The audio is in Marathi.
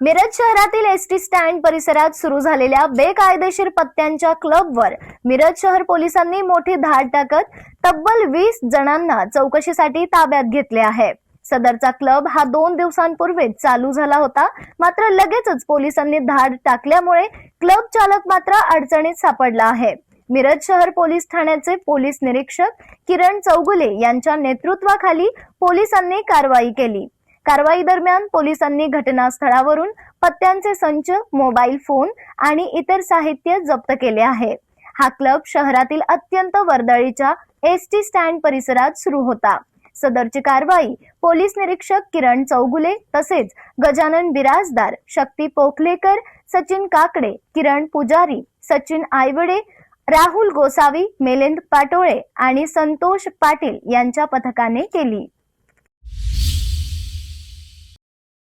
मिरज शहरातील एसटी स्टँड परिसरात सुरू झालेल्या बेकायदेशीर पत्त्यांच्या क्लबवर मिरज शहर पोलिसांनी मोठी धाड टाकत तब्बल 20 जणांना चौकशीसाठी ताब्यात घेतले आहे। सदरचा क्लब हा 2 दिवसांपूर्वीच चालू झाला होता, मात्र लगेचच पोलिसांनी धाड टाकल्यामुळे क्लब चालक मात्र अडचणीत सापडला आहे। मिरज शहर पोलीस ठाण्याचे पोलीस निरीक्षक किरण चौगुले यांच्या नेतृत्वाखाली पोलिसांनी कारवाई केली। कारवाई दरम्यान पोलिसांनी घटनास्थळावरून पत्त्यांचे संच, मोबाईल फोन आणि इतर साहित्य जप्त केले आहे। हा क्लब शहरातील अत्यंत वर्दळीच्या एसटी स्टँड परिसरात सुरू होता। सदरची कारवाई पोलीस निरीक्षक किरण चौगुले तसेच गजानन बिराजदार, शक्ती पोखलेकर, सचिन काकडे, किरण पुजारी, सचिन आयवडे, राहुल गोसावी, मिलिंद पाटोळे आणि संतोष पाटील यांच्या पथकाने केली।